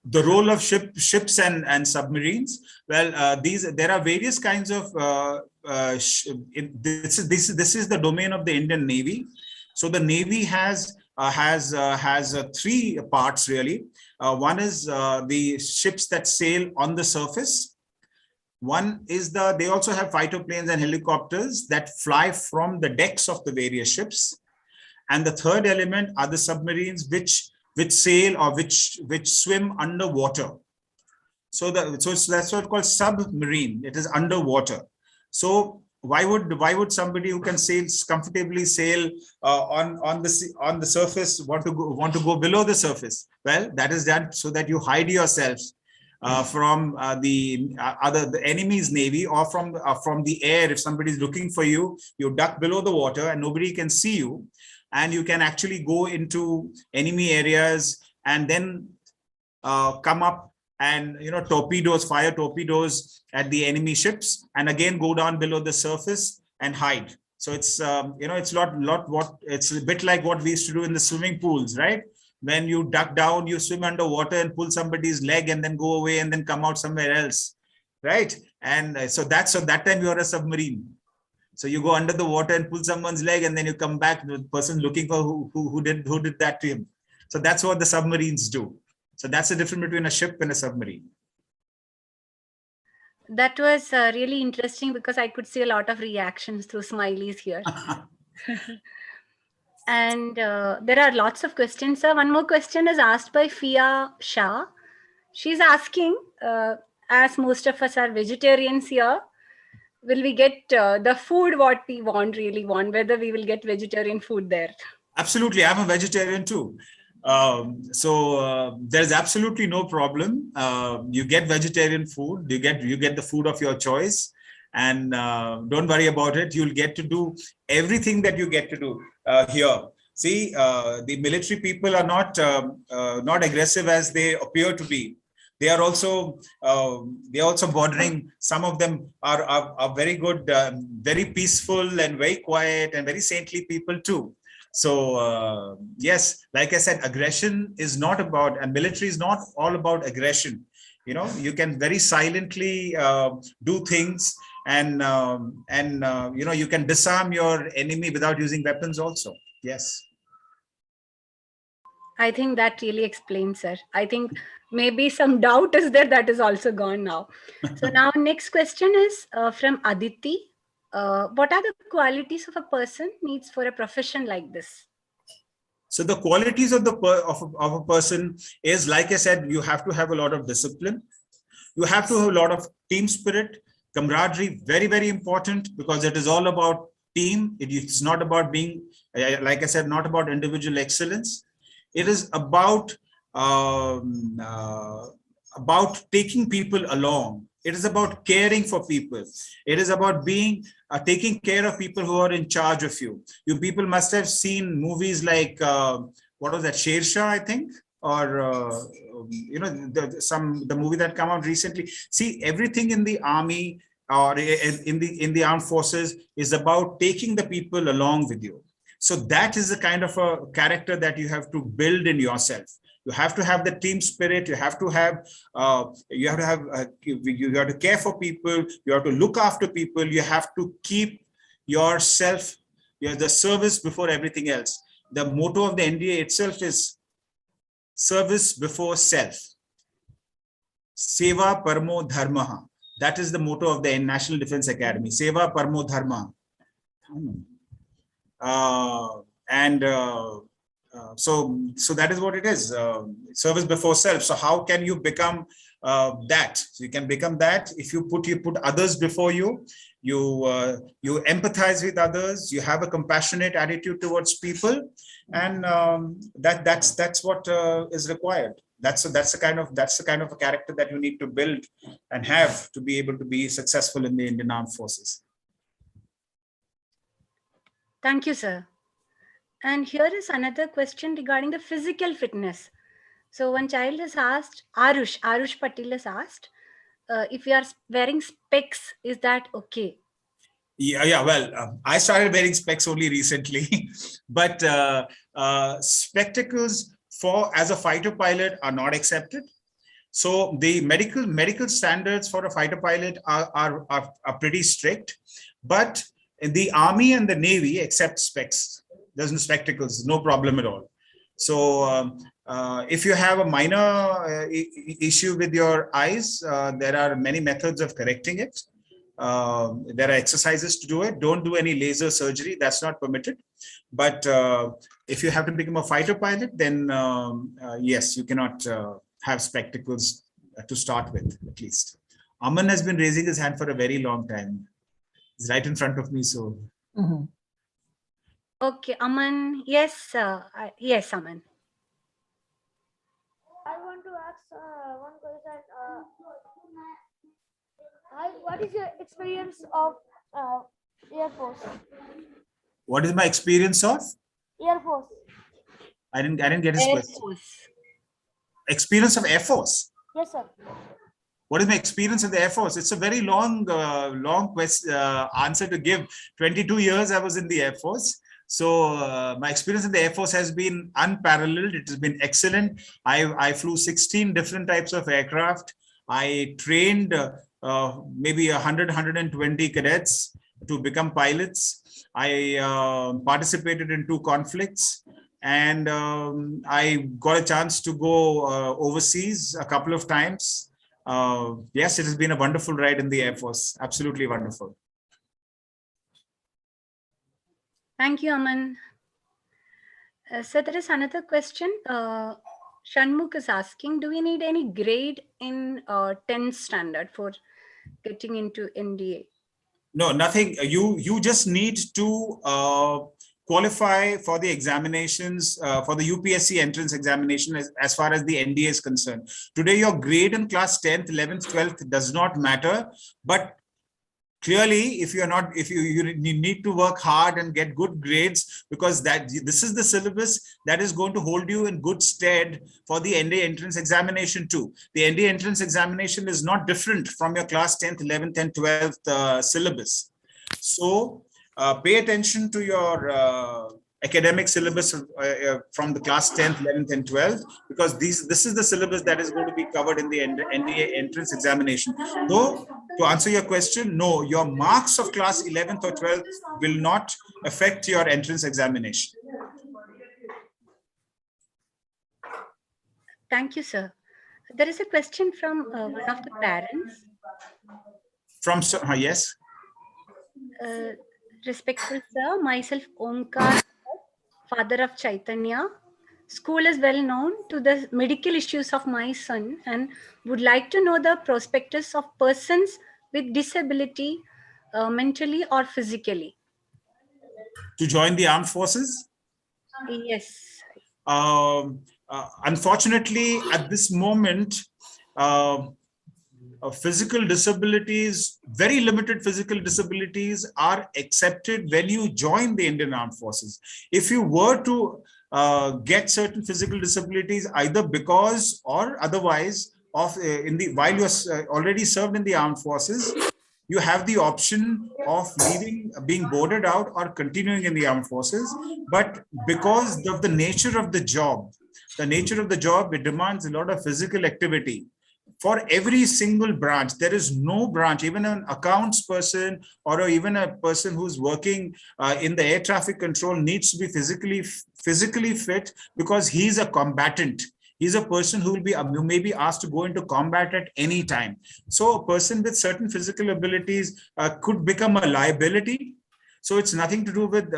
The role of ships and submarines. Well, there are various kinds of. This is the domain of the Indian Navy. So the Navy has three parts really. One is the ships that sail on the surface. One is they also have fighter planes and helicopters that fly from the decks of the various ships. And the third element are the submarines which sail or which swim underwater. So that's what's called submarine. It is underwater. So why would somebody who can comfortably sail on the surface want to go below the surface? Well, that is done so that you hide yourselves from the enemy's navy, or from the air. If somebody is looking for you, you duck below the water and nobody can see you, and you can actually go into enemy areas and then come up and fire torpedoes at the enemy ships, and again go down below the surface and hide. So it's it's a bit like what we used to do in the swimming pools, right? When you duck down, you swim underwater and pull somebody's leg and then go away and then come out somewhere else, right? And so that time you are a submarine. So you go under the water and pull someone's leg, and then you come back, the person looking for who did that to him. So that's what the submarines do. So that's the difference between a ship and a submarine. That was really interesting because I could see a lot of reactions through smileys here. And there are lots of questions. Sir, one more question is asked by Fia Shah. She's asking, as most of us are vegetarians here, will we get the food what we really want, whether we will get vegetarian food there? Absolutely. I'm a vegetarian too. So there's absolutely no problem. You get vegetarian food, you get the food of your choice, and don't worry about it. You'll get to do everything that you get to do here. See, the military people are not aggressive as they appear to be. They are also bordering. Some of them are very good, very peaceful and very quiet and very saintly people too. So yes, like I said, aggression is not about, and military is not all about aggression. You know, you can very silently do things, and you know, you can disarm your enemy without using weapons also. Yes. I think that really explains, sir. I think maybe some doubt is there, that is also gone now. So now next question is from Aditi. What are the qualities of a person needs for a profession like this? So the qualities of a person is, like I said, you have to have a lot of discipline. You have to have a lot of team spirit, camaraderie, very, very important, because it is all about team. It's not about being, like I said, not about individual excellence. It is about taking people along. It is about caring for people. It is about being taking care of people who are in charge of you. You people must have seen movies like what was that, Sher Shah, I think, or you know, the movie that came out recently. See, everything in the army or in the armed forces is about taking the people along with you. So that is the kind of a character that you have to build in yourself. You have to have the team spirit. You have to care for people. You have to look after people. You have to keep yourself, the service before everything else. The motto of the NDA itself is service before self. Seva Parmo Dharma. That is the motto of the National Defense Academy. Seva Parmo Dharma. So that is what it is, service before self. So how can you become that? So you can become that if you put others before you. You empathize with others. You have a compassionate attitude towards people, and that's what is required. That's the kind of a character that you need to build and have to be able to be successful in the Indian Armed Forces. Thank you, sir. And here is another question regarding the physical fitness. So one child is asked, Arush Patil is asked, if you are wearing specs, is that okay? Yeah. Well, I started wearing specs only recently, but spectacles as a fighter pilot are not accepted. So the medical standards for a fighter pilot are pretty strict, but in the Army and the Navy accept specs. There's no spectacles, no problem at all. So if you have a minor issue with your eyes, there are many methods of correcting it. There are exercises to do it. Don't do any laser surgery. That's not permitted. But if you have to become a fighter pilot, then yes, you cannot have spectacles to start with, at least. Aman has been raising his hand for a very long time. He's right in front of me, so. Mm-hmm. Okay, Aman. Yes, yes, Aman. I want to ask one question. What is your experience of Air Force? What is my experience of? Air Force. I didn't get his question. Experience of Air Force. Yes, sir. What is my experience in the Air Force? It's a very long answer to give. 22 years I was in the Air Force. So my experience in the Air Force has been unparalleled. It has been excellent. I flew 16 different types of aircraft. I trained maybe 100, 120 cadets to become pilots. I participated in 2 conflicts, and I got a chance to go overseas a couple of times. Yes, it has been a wonderful ride in the Air Force. Absolutely wonderful. Thank you, Aman. So there is another question. Shanmukh is asking, do we need any grade in 10th standard for getting into NDA? No, nothing. You just need to qualify for the examinations, for the UPSC entrance examination as far as the NDA is concerned. Today, your grade in class 10th, 11th, 12th does not matter, but clearly, if you're not, if you need to work hard and get good grades, because this is the syllabus that is going to hold you in good stead for the NDA entrance examination too. The NDA entrance examination is not different from your class 10th, 11th, and 12th syllabus. So pay attention to your academic syllabus from the class 10th, 11th, and 12th, because this is the syllabus that is going to be covered in the NDA entrance examination. Though, to answer your question, no, your marks of class 11th or 12th will not affect your entrance examination. Thank you, sir. There is a question from one of the parents. From, yes. Respectful sir, myself Omkar, father of Chaitanya. School is well known to the medical issues of my son and would like to know the prospectus of persons with disability, mentally or physically. To join the armed forces? Yes. Unfortunately, at this moment, physical disabilities, very limited physical disabilities are accepted when you join the Indian Armed Forces. If you were to get certain physical disabilities, either because or otherwise, of while you're already served in the armed forces, you have the option of leaving, being boarded out, or continuing in the armed forces. But because of the nature of the job, it demands a lot of physical activity. For every single branch, there is no branch, even an accounts person or even a person who's working in the air traffic control needs to be physically fit, because he's a combatant. He's a person who may be asked to go into combat at any time. So a person with certain physical abilities could become a liability. So it's nothing to do with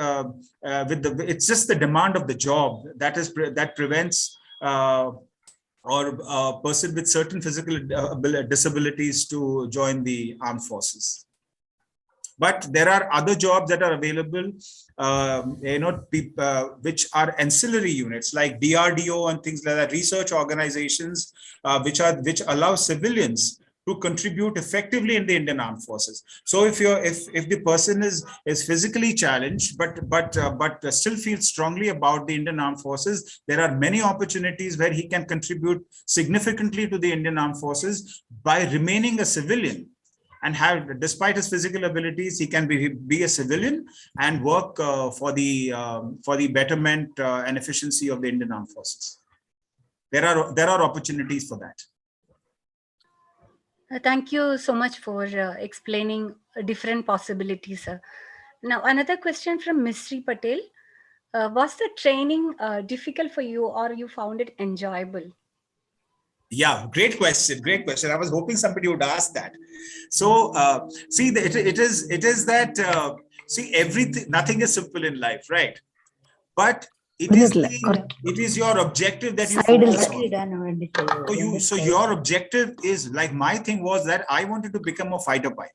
it's just the demand of the job that prevents or a person with certain physical disabilities to join the armed forces. But there are other jobs that are available, which are ancillary units like DRDO and things like that, research organizations, which allow civilians to contribute effectively in the Indian Armed Forces. So if the person is physically challenged but still feels strongly about the Indian Armed Forces, there are many opportunities where he can contribute significantly to the Indian Armed Forces by remaining a civilian. And despite his physical abilities, he can be a civilian and work for the betterment and efficiency of the Indian Armed Forces. There are opportunities for that. Thank you so much for explaining different possibilities, sir. Now, another question from Misri Patel. Was the training difficult for you, or you found it enjoyable? Yeah, great question. Great question. I was hoping somebody would ask that. So, see, it is that see, everything, nothing is simple in life, right? But it is your objective that you focus on. So your objective is, like, my thing was that I wanted to become a fighter pilot.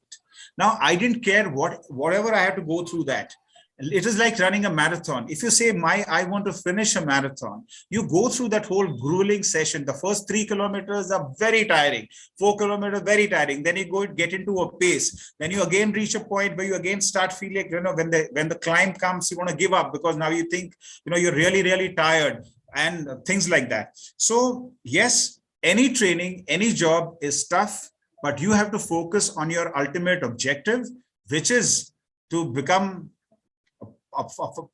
Now, I didn't care whatever I had to go through that. It is like running a marathon. If you say, I want to finish a marathon, you go through that whole grueling session. The first 3 kilometers are very tiring, 4 kilometers, very tiring. Then you get into a pace. Then you again reach a point where you again start feeling, when the climb comes, you want to give up, because now you think, you're really, really tired and things like that. So yes, any training, any job is tough, but you have to focus on your ultimate objective, which is to become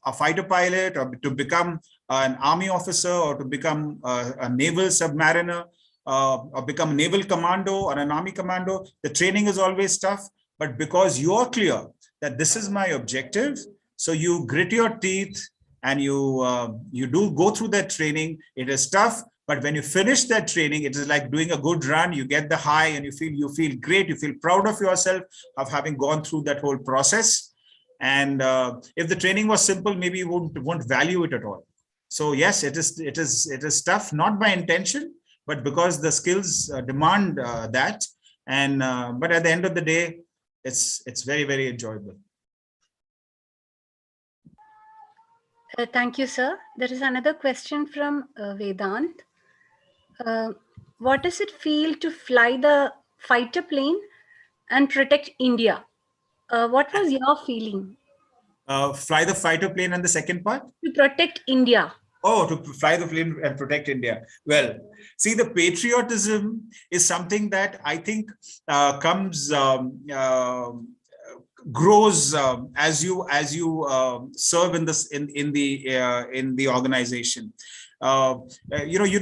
a fighter pilot, or to become an army officer, or to become a naval submariner, or become a naval commando or an army commando, the training is always tough. But because you're clear that this is my objective, so you grit your teeth and you do go through that training. It is tough, but when you finish that training, it is like doing a good run. You get the high and you feel great. You feel proud of yourself of having gone through that whole process. And if the training was simple, maybe you won't value it at all. So yes, it is tough, not by intention, but because the skills demand that. And but at the end of the day, it's very, very enjoyable. Thank you, sir. There is another question from Vedant. What does it feel to fly the fighter plane and protect India? What was your feeling? Fly the fighter plane, and the second part? To protect India. Oh, to fly the plane and protect India. Well, see, the patriotism is something that I think grows as you serve in the organization. You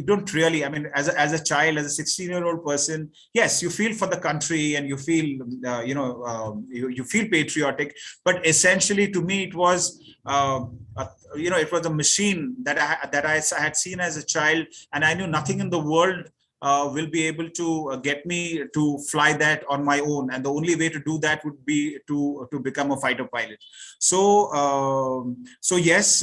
don't really, I mean, as a child, as a 16-year-old person, yes, you feel for the country and you feel you feel patriotic, but essentially to me it was it was a machine that I had seen as a child, and I knew nothing in the world will be able to get me to fly that on my own, and the only way to do that would be to become a fighter pilot. So yes,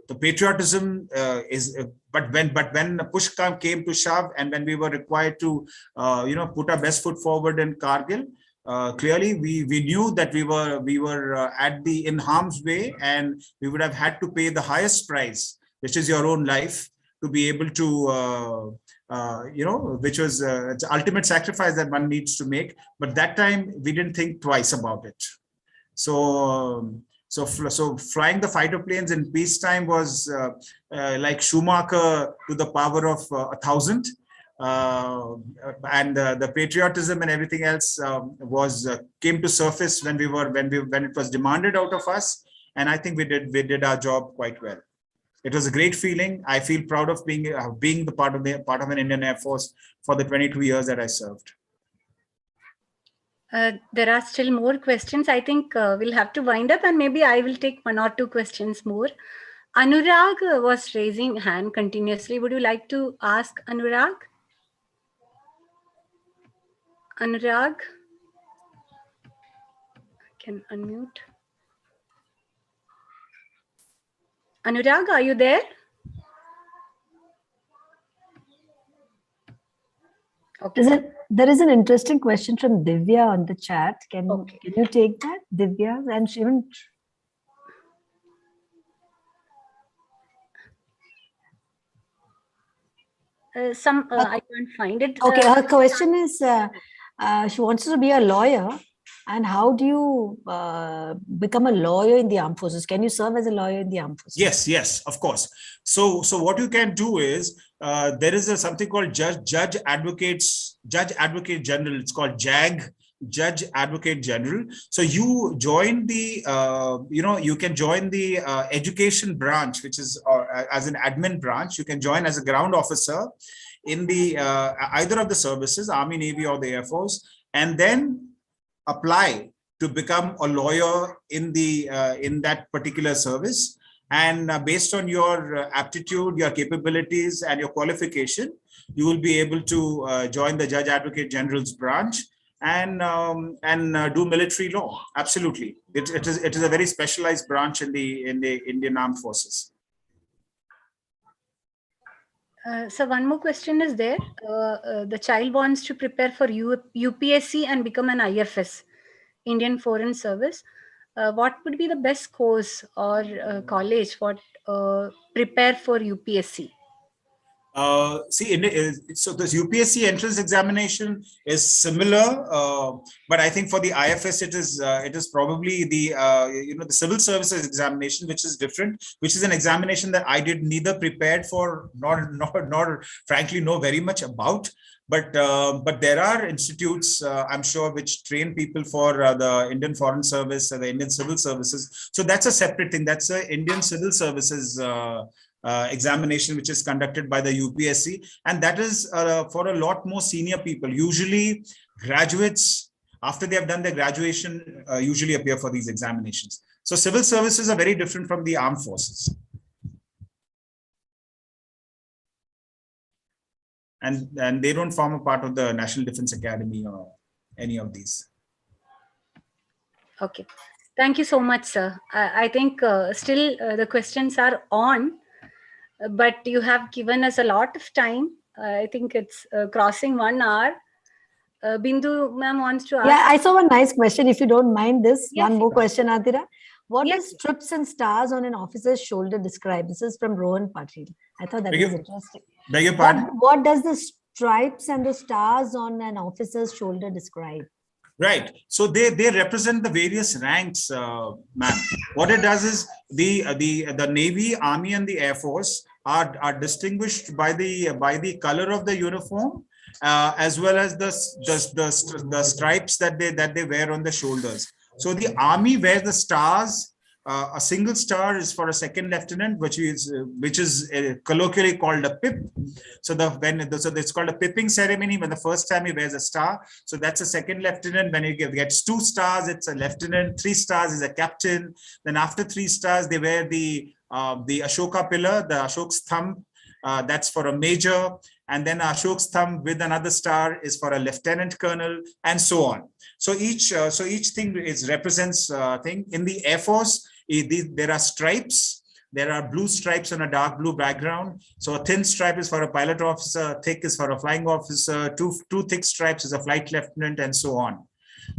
the patriotism is, but when push came to shove, and when we were required to put our best foot forward in Kargil, clearly we knew that we were in harm's way, and we would have had to pay the highest price, which is your own life, to be able to which was the ultimate sacrifice that one needs to make. But that time we didn't think twice about it. So flying the fighter planes in peacetime was like Schumacher to the power of 1,000. And the patriotism and everything else came to surface when it was demanded out of us, and I think we did our job quite well. It was a great feeling. I feel proud of being the part of an Indian Air Force for the 22 years that I served. There are still more questions. I think we'll have to wind up, and maybe I will take one or two questions more. Anurag was raising hand continuously. Would you like to ask Anurag? Anurag, I can unmute. Anurag, are you there? Okay. There is an interesting question from Divya on the chat. Can you take that, Divya? And even I can't find it. Okay, her question is, she wants to be a lawyer, and how do you become a lawyer in the armed forces? Can you serve as a lawyer in the armed forces? Yes, of course. So what you can do is, there is something called Judge Advocate General. It's called JAG, Judge Advocate General. So you join the, you can join the education branch, which is as an admin branch. You can join as a ground officer in the either of the services, Army, Navy, or the Air Force, and then apply to become a lawyer in that particular service. And based on your aptitude, your capabilities, and your qualification, you will be able to join the Judge Advocate General's branch and do military law. Absolutely, it is a very specialized branch in the Indian Armed Forces. So one more question is there. The child wants to prepare for UPSC and become an IFS, Indian Foreign Service. What would be the best course or college for prepare for UPSC? So this UPSC entrance examination is similar, but I think for the IFS it is probably the the civil services examination, which is different, which is an examination that I did neither prepared for nor frankly know very much about. But there are institutes, I'm sure, which train people for the Indian Foreign Service, the Indian Civil Services. So that's a separate thing. That's the Indian Civil Services examination which is conducted by the UPSC, and that is for a lot more senior people. Usually graduates, after they have done their graduation, usually appear for these examinations. So civil services are very different from the armed forces. And they don't form a part of the National Defense Academy or any of these. Okay. Thank you so much, sir. I think still the questions are on, but you have given us a lot of time. I think it's crossing 1 hour. Bindu ma'am wants to ask. Yeah, I saw a nice question. If you don't mind this, Yes, one more yes. question, Atira. What Yes, does yes. strips and stars on an officer's shoulder describe? This is from Rohan Patil. I thought that Beg was your- interesting. Beg your pardon? What does the stripes and the stars on an officer's shoulder describe? Right. So they represent the various ranks, ma'am. What it does is the Navy, Army, and the Air Force are distinguished by the color of the uniform, as well as the stripes that they wear on the shoulders. So the Army wears the stars. A single star is for a second lieutenant, which is colloquially called a pip. So it's called a pipping ceremony when the first time he wears a star. So that's a second lieutenant. When he gets 2 stars, it's a lieutenant. 3 stars is a captain. Then after 3 stars, they wear the Ashoka pillar, the Ashok's thumb. That's for a major. And then Ashok's thumb with another star is for a lieutenant colonel, and so on. So each thing represents thing. In the Air Force, there are stripes. There are blue stripes on a dark blue background. So a thin stripe is for a pilot officer, thick is for a flying officer, two thick stripes is a flight lieutenant, and so on.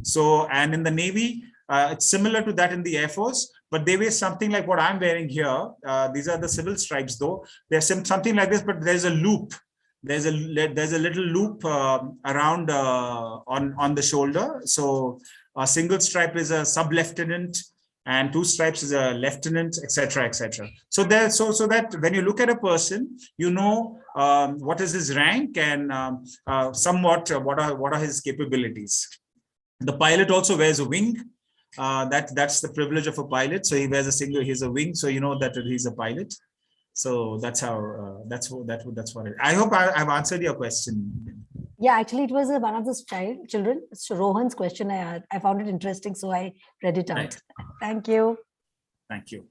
So, and in the Navy, it's similar to that in the Air Force, but they wear something like what I'm wearing here. These are the civil stripes, though. There's something like this, but there's a loop. There's a little loop around on the shoulder. So a single stripe is a sub-lieutenant, and 2 stripes is a lieutenant, etc., etc. So that when you look at a person, you know what is his rank and somewhat what are his capabilities. The pilot also wears a wing. That's the privilege of a pilot. So he wears he's a wing, so you know that he's a pilot. So that's how that's what it. I hope I've answered your question. Yeah, actually, it was one of the children. So Rohan's question. I found it interesting, so I read it out. Right. Thank you. Thank you.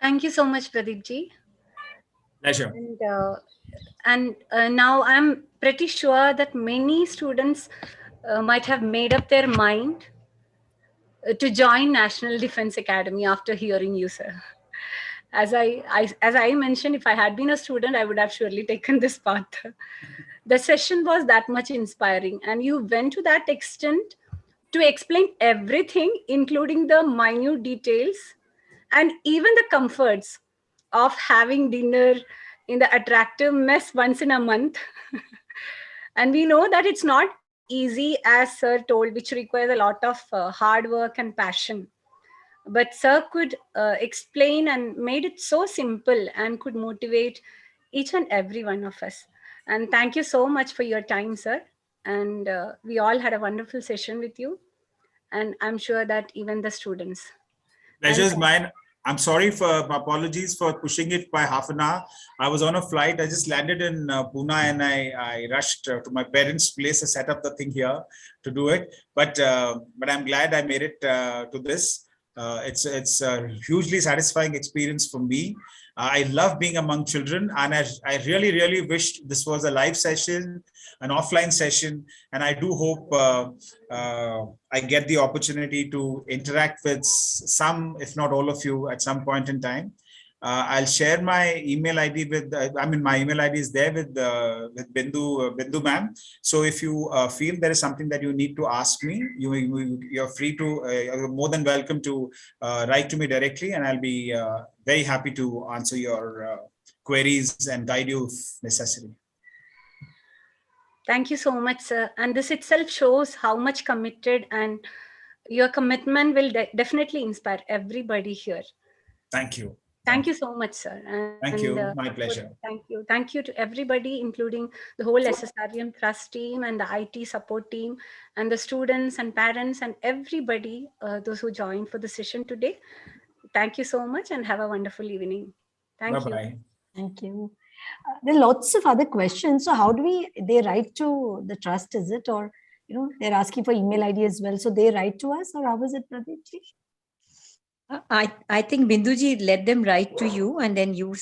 Thank you so much, Pradeep ji. Pleasure. And now I'm pretty sure that many students might have made up their mind to join National Defense Academy after hearing you, sir. As I mentioned, if I had been a student, I would have surely taken this path. The session was that much inspiring, and you went to that extent to explain everything, including the minute details and even the comforts of having dinner in the attractive mess once in a month. And we know that it's not easy, as sir told, which requires a lot of hard work and passion. But sir could explain and made it so simple and could motivate each and every one of us. And thank you so much for your time, sir. And we all had a wonderful session with you. And I'm sure that even the students. Pleasure is mine. I'm sorry for my apologies for pushing it by half an hour. I was on a flight. I just landed in Pune, and I rushed to my parents' place to set up the thing here to do it. But I'm glad I made it to this. It's a hugely satisfying experience for me. I love being among children, and I really, really wish this was a live session, an offline session, and I do hope I get the opportunity to interact with some, if not all of you, at some point in time. I'll share my email ID with. My email ID is there with Bindu ma'am. So if you feel there is something that you need to ask me, you're free to. You're more than welcome to write to me directly, and I'll be very happy to answer your queries and guide you if necessary. Thank you so much, sir. And this itself shows how much committed, and your commitment will definitely inspire everybody here. Thank you. Thank you so much, sir. Thank you. My pleasure. Thank you. Thank you to everybody, including the whole SSRVM Trust team and the IT support team and the students and parents and everybody, those who joined for the session today. Thank you so much and have a wonderful evening. Thank you. Bye-bye. Thank you. There are lots of other questions. So how do they write to the trust, is it? Or, they're asking for email ID as well. So they write to us, or how is it, Pradeep ji? I think Binduji let them write to you and then you